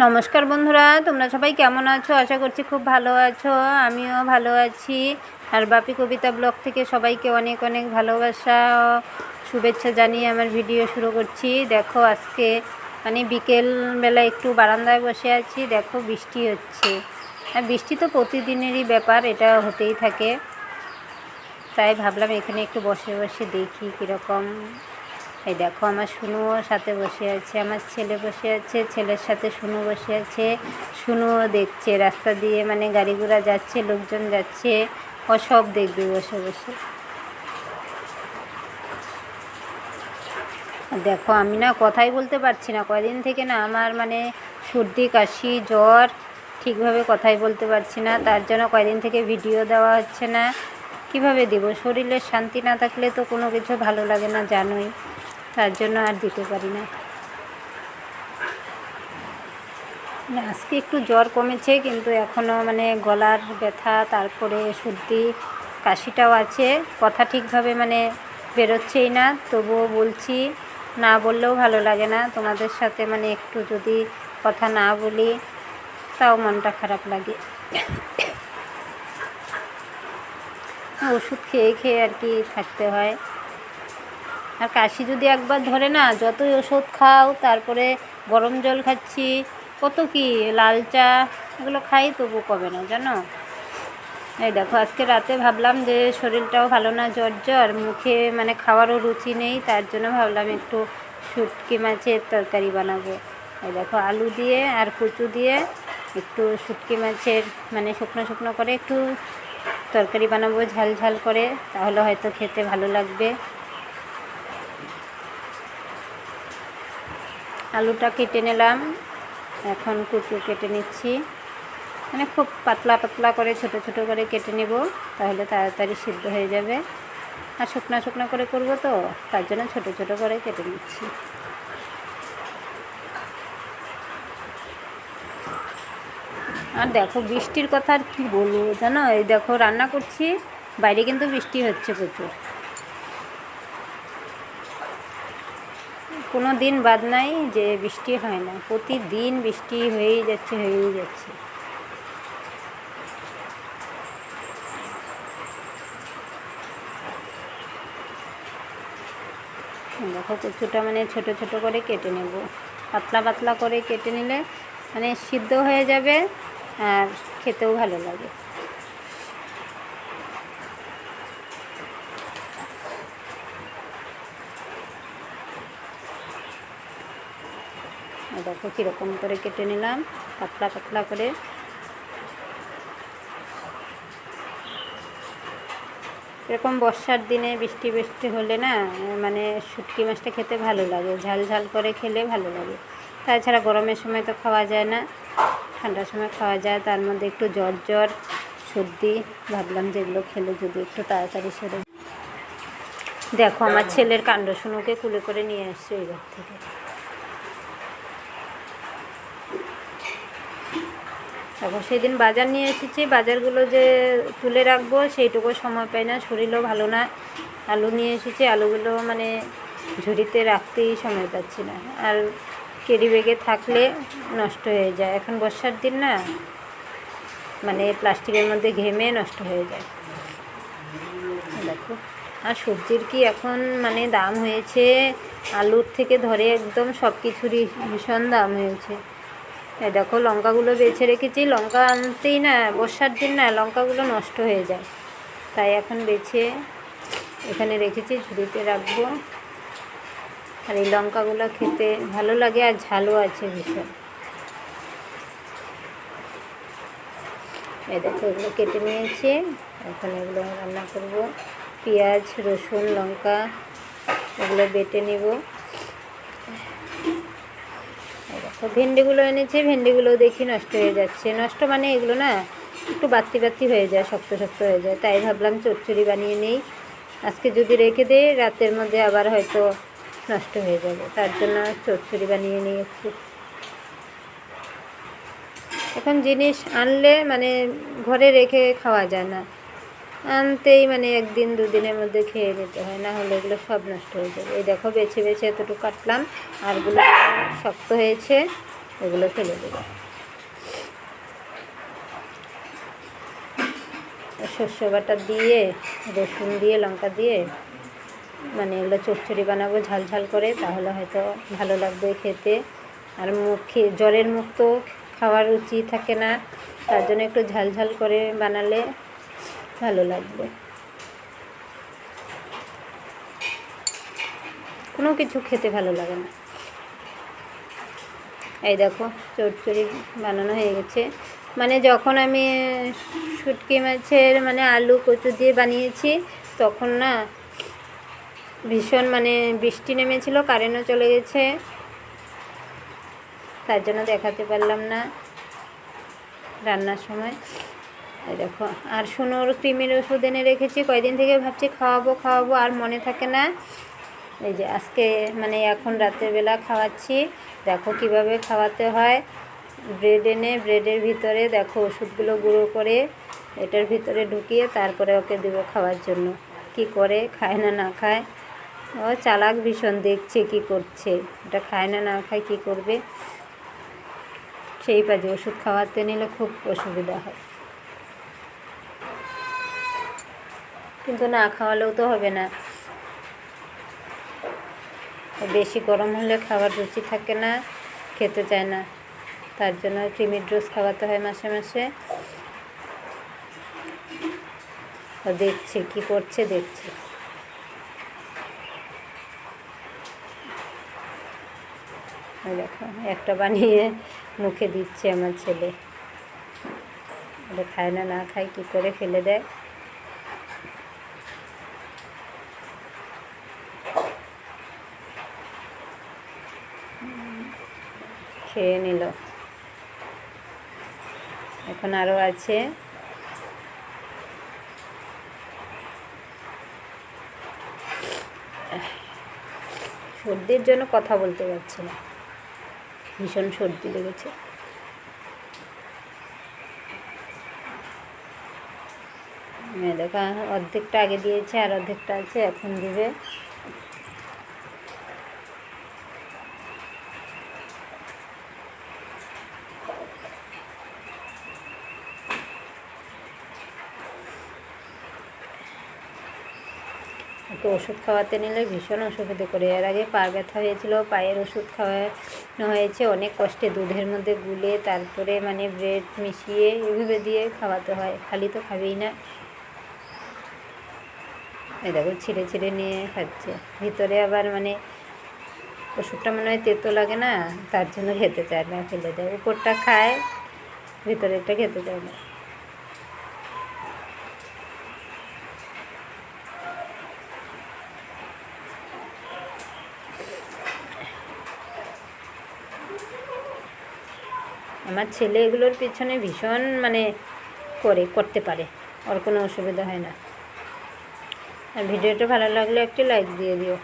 নমস্কার বন্ধুরা, তোমরা সবাই কেমন আছো? আশা করছি খুব ভালো আছো। আমিও ভালো আছি। আর বাপি কবিতা ব্লগ থেকে সবাইকে অনেক অনেক ভালোবাসা ও শুভেচ্ছা জানিয়ে আমার ভিডিও শুরু করছি। দেখো আজকে বিকেলবেলা একটু বারান্দায় বসে আছি। দেখো বৃষ্টি হচ্ছে। আর বৃষ্টি তো প্রতিদিনেরই ব্যাপার, এটা হতেই থাকে। তাই ভাবলাম এখানে একটু বসে বসে দেখি কীরকম। এই দেখো আমার শুনুও সাথে বসে আছে, আমার ছেলে বসে আছে, ছেলের সাথে শুনু বসে আছে। শুনুও দেখছে রাস্তা দিয়ে, গাড়ি ঘোড়া যাচ্ছে, লোকজন যাচ্ছে, ও সব দেখবে বসে বসে। দেখো আমি না কথাই বলতে পারছি না কয়দিন থেকে, না আমার সর্দি কাশি জ্বর, ঠিকভাবে কথাই বলতে পারছি না। তার জন্য কয়দিন থেকে ভিডিও দেওয়া হচ্ছে না। কিভাবে দিব? শরীরের শান্তি না থাকলে তো কোনো কিছু ভালো লাগে না, জানোই। তার জন্য আর দিতে পারি না। আজকে একটু জ্বর কমেছে, কিন্তু এখনও গলার ব্যথা, তারপরে সর্দি কাশিটাও আছে। কথা ঠিকভাবে বেরোচ্ছেই না, তবুও বলছি। না বললেও ভালো লাগে না। তোমাদের সাথে একটু যদি কথা না বলি তাও মনটা খারাপ লাগে। ওষুধ খেয়ে খেয়ে আর কি থাকতে হয়। আর কাশি যদি একবার ধরে না, যতই ওষুধ খাও, তারপরে গরম জল খাচ্ছি, কত কি লাল চা এগুলো খাই, তবু কমে না, জানো। এই দেখো আজকে রাতে ভাবলাম যে শরীরটাও ভালো না, জ্বর জ্বর, মুখে খাওয়ারও রুচি নেই। তার জন্য ভাবলাম একটু শুটকি মাছের তরকারি বানাবো। এই দেখো আলু দিয়ে আর কচু দিয়ে একটু শুটকি মাছের শুকনো শুকনো করে একটু তরকারি বানাবো, ঝাল ঝাল করে, তাহলে হয়তো খেতে ভালো লাগবে। আলুটা কেটে নিলাম, এখন কচু কেটে নিচ্ছি। খুব পাতলা পাতলা করে ছোট ছোট করে কেটে নেব, তাহলে তাড়াতাড়ি সিদ্ধ হয়ে যাবে। আর শুকনো শুকনো করে করব তো, তার জন্য ছোট ছোট করে কেটে নিচ্ছি। আর দেখো বৃষ্টির কথা আর কী বলবো, জানো। এই দেখো রান্না করছি, বাইরে কিন্তু বৃষ্টি হচ্ছে প্রচুর। কোনো দিন বাদ নাই যে বৃষ্টি হয় না, প্রতিদিন বৃষ্টি হয়েই যাচ্ছে হয়েই যাচ্ছে। দেখো কচুটা ছোট ছোট করে কেটে নেব, পাতলা পাতলা করে কেটে নিলে সিদ্ধ হয়ে যাবে আর খেতেও ভালো লাগে। দেখো কীরকম করে কেটে নিলাম, পাতলা পাতলা করে। এরকম বর্ষার দিনে বৃষ্টি বৃষ্টি হলে না শুটকি মাছটা খেতে ভালো লাগে, ঝাল ঝাল করে খেলে ভালো লাগে। তাছাড়া গরমের সময় তো খাওয়া যায় না, ঠান্ডার সময় খাওয়া যায়। তার মধ্যে একটু জ্বর জ্বর সর্দি, ভাবলাম যেগুলো খেলে যদি একটু তাড়াতাড়ি সেরে। দেখো আমার ছেলের কাণ্ড, শুনুকে কুলে করে নিয়ে আসছে ওই ঘর থেকে। দেখো সেদিন বাজার নিয়ে এসেছি, বাজারগুলো যে তুলে রাখবো সেইটুকু সময় পাই না, শরীরও ভালো না। আলু নিয়ে এসেছি, আলুগুলো ঝুড়িতে রাখতেই সময় পাচ্ছি না। আর ক্যারি ব্যাগে থাকলে নষ্ট হয়ে যায়, এখন বর্ষার দিন না, প্লাস্টিকের মধ্যে ঘেমে নষ্ট হয়ে যায়। দেখো আর সবজির কি এখন দাম হয়েছে, আলুর থেকে ধরে একদম সব কিছুরই ভীষণ দাম হয়েছে। এই দেখো লঙ্কাগুলো বেছে রেখেছি, লঙ্কা আনতেই না, বর্ষার দিন না, লঙ্কাগুলো নষ্ট হয়ে যায়। তাই এখন বেছে এখানে রেখেছি, ঝুড়িতে রাখবো। আর এই লঙ্কাগুলো খেতে ভালো লাগে, আর ঝালও আছে ভীষণ। এই দেখো এগুলো কেটে নিয়েছি, এখন এগুলো রান্না করব। পেঁয়াজ রসুন লঙ্কা এগুলো বেটে নেব। দেখো ভেন্ডিগুলো এনেছে, ভেন্ডিগুলো দেখি নষ্ট হয়ে যাচ্ছে। নষ্ট এগুলো না একটু বাত্তি বাত্তি হয়ে যায়, শক্ত শক্ত হয়ে যায়। তাই ভাবলাম চচ্চড়ি বানিয়ে নেই। আজকে যদি রেখে দেই, রাতের মধ্যে আবার হয়তো নষ্ট হয়ে যাবে, তার জন্য চচ্চড়ি বানিয়ে নিই একটু। এখন জিনিস আনলে ঘরে রেখে খাওয়া যায় না, আনতেই একদিন দুদিনের মধ্যে খেয়ে নিতে হয়, না হলে এগুলো সব নষ্ট হয়ে যাবে। এই দেখো বেছে বেছে এতটুকু কাটলাম, আরগুলো শক্ত হয়েছে এগুলো ফেলে দেবো। সর্ষে বাটা দিয়ে, রসুন দিয়ে, লঙ্কা দিয়ে মানে এগুলো চচ্চড়ি বানাবো ঝাল ঝাল করে, তাহলে হয়তো ভালো লাগবে খেতে। আর জ্বরের মুখ তো খাওয়ার রুচি থাকে না, তার জন্য একটু ঝাল ঝাল করে বানালে ভালো লাগবে। কোনো কিছু খেতে ভালো লাগে না। এই দেখো চচ্চড়ি বানানো হয়ে গেছে। মানে যখন আমি শুটকি মাছের মানে আলু কচু দিয়ে বানিয়েছি তখন না ভীষণ মানে বৃষ্টি নেমেছিল, কারেন্টও চলে গেছে, তার জন্য দেখাতে পারলাম না রান্নার সময়। এই দেখো, আর শুনোর কৃমির ওষুধ এনে রেখেছি, কয়দিন থেকে ভাবছি খাওয়াবো আর মনে থাকে না। এই যে আজকে মানে এখন রাতের বেলা খাওয়াচ্ছি। দেখো কিভাবে খাওয়াতে হয়। ব্রেড এনে ব্রেডের ভিতরে দেখো ওষুধগুলো গুঁড়ো করে এটার ভিতরে ঢুকিয়ে তারপরে ওকে দেবো খাওয়ার জন্য। কি করে, খায় না না খায়, ও চালাক ভীষণ, দেখছে কি করছে, এটা খায় না না খায় কি করবে সেই কাজে। ওষুধ খাওয়াতে নিলে খুব অসুবিধা হয়, কিন্তু না খাওয়ালেও তো হবে না। বেশি গরম হলে খাওয়ার রুচি থাকে না, খেতে চায় না, তার জন্য কৃমির ডোজ খাওয়াতে হয় মাসে মাসে। দেখছে কি করছে, দেখছে। দেখো একটা বানিয়ে মুখে দিচ্ছে আমার ছেলে, এটা খায় না না খায় কী করে ফেলে দেয়। খেয়ে নিল, এখন আরও আছে। সর্দির জন্য কথা বলতে পারছি না, ভীষণ সর্দি লেগেছে। দেখো অর্ধেকটা আগে দিয়েছে আর অর্ধেকটা আছে, এখন দিবে। তো ওষুধ খাওয়াতে নিলে ভীষণ অসুবিধে করে। এর আগে পা ব্যথা হয়েছিল, পায়ের ওষুধ খাওয়ানো হয়েছে অনেক কষ্টে, দুধের মধ্যে গুলে তারপরে মানে ব্রেড মিশিয়ে এভাবে দিয়ে খাওয়াতে হয়, খালি তো খাবেই না। এই দেখো ছিঁড়ে ছিঁড়ে নিয়ে খাচ্ছে, ভিতরে আবার মানে ওষুধটা মনে হয় তেতো লাগে না, তার জন্য খেতে চায় না, ফেলে দেয়। উপরটা খায়, ভিতরেরটা খেতে চায় না। আমার ছেলে এগুলোর পিছনে ভীষণ মানে করতে পারে, ওর কোনো অসুবিধা হয় না। আর ভিডিওটা ভালো লাগলে একটি লাইক দিয়ে দিও।